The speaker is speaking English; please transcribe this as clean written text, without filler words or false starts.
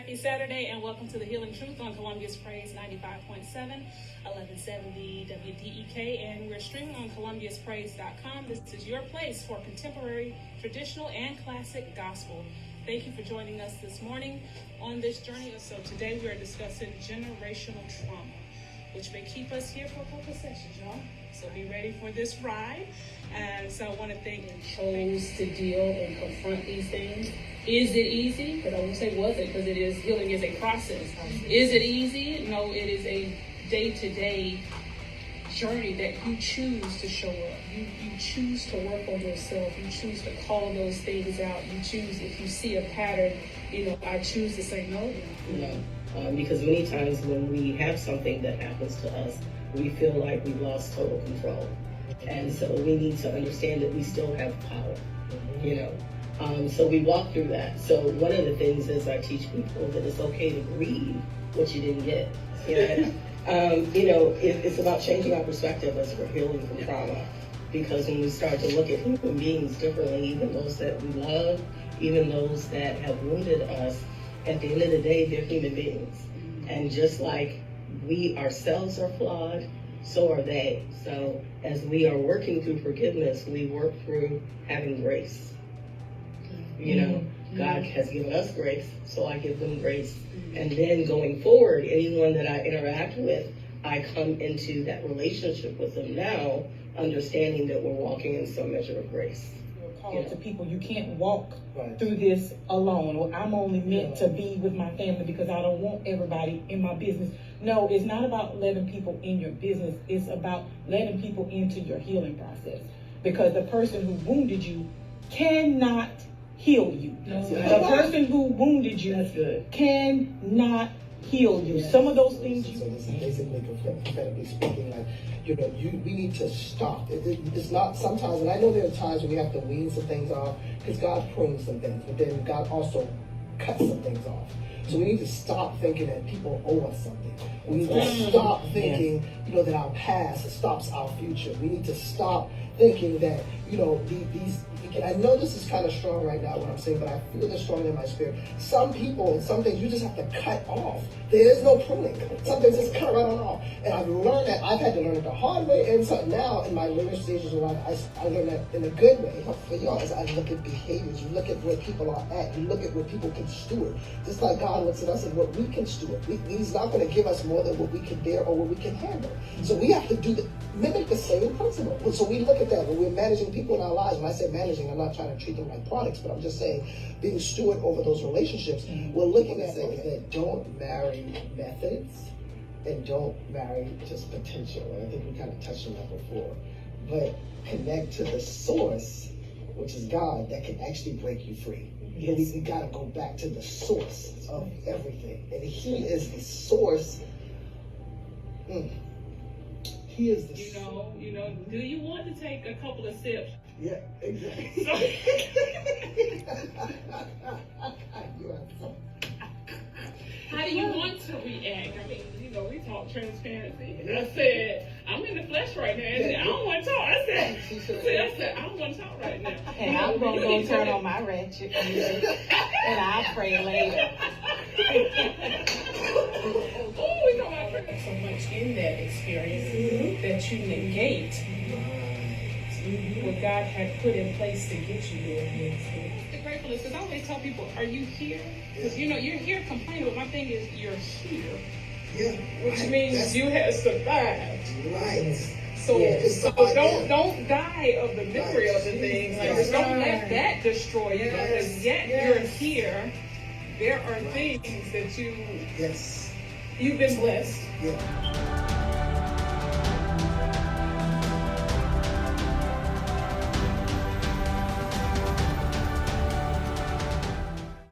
Happy Saturday and welcome to the Healing Truth on Columbia's Praise 95.7, 1170 WDEK, and we're streaming on columbiaspraise.com. This is your place for contemporary, traditional, and classic gospel. Thank you for joining us this morning on this journey. So today we are discussing generational trauma, which may keep us here for a couple of sessions, y'all. So be ready for this ride. And so I want to thank you. Chose to deal and confront these things. Is it easy? But I won't say was it, because healing is a process. Is it easy? No, it is a day-to-day journey that you choose to show up. You choose to work on yourself. You choose to call those things out. You choose, if you see a pattern, I choose to say no. Because many times when we have something that happens to us, we feel like we've lost total control. And so we need to understand that we still have power, So we walk through that. So one of the things is I teach people that it's okay to grieve what you didn't get. It's about changing our perspective as we're healing from trauma. Because when we start to look at human beings differently, even those that we love, even those that have wounded us, at the end of the day, they're human beings. And just like we ourselves are flawed, so are they. So as we are working through forgiveness, we work through having grace. God has given us grace, so I give them grace. And then going forward, anyone that I interact with, I come into that relationship with them now, understanding that we're walking in some measure of grace. Called to people, you can't walk through this alone. Well, I'm only meant to be with my family because I don't want everybody in my business. No, it's not about letting people in your business. It's about letting people into your healing process. Because the person who wounded you cannot heal you. The person who wounded you cannot heal you. Some of those things So this is basically prophetically speaking, we need to stop. It's not sometimes, and I know there are times when we have to wean some things off because God prunes some things, but then God also cuts some things off. So we need to stop thinking that people owe us something. We need to stop thinking, that our past stops our future. We need to stop thinking that, I know this is kind of strong right now what I'm saying, but I feel this strongly in my spirit. Some people and some things you just have to cut off. There is no pruning. Some things just cut right on off. And I've learned that. I've had to learn it the hard way. And so now in my later stages of life, I learned that in a good way. For y'all, as I look at behaviors, you look at where people are at, you look at what people can steward. Just like God looks at us and what we can steward. He's not going to give us more than what we can bear or what we can handle. So we have to mimic the same principle. So we look at that when we're managing people in our lives. When I say managing, I'm not trying to treat them like products, but I'm just saying being steward over those relationships. We're looking at things that don't marry methods and don't marry just potential. And I think we kind of touched on that before. But connect to the source, which is God, that can actually break you free. We got to go back to the source of everything. And He is the source. He is the source. Do you want to take a couple of sips? Yeah, exactly. How do you want to react? I mean, we talk transparency. And I said, I'm in the flesh right now. And I don't want to talk. I said, I don't want to talk right now. And I'm going to go turn on my ratchet music. And I'll pray later. We talk about prayer. So much in that experience that you negate what God had put in place to get you there. The gratefulness, because I always tell people, are you here? Because you're here complaining, but my thing is you're here. Yeah. Which means you have survived. Right. So don't die of the memory of the thing. Like, don't let that destroy you. Because yet you're here. There are things that you've been blessed. Yeah.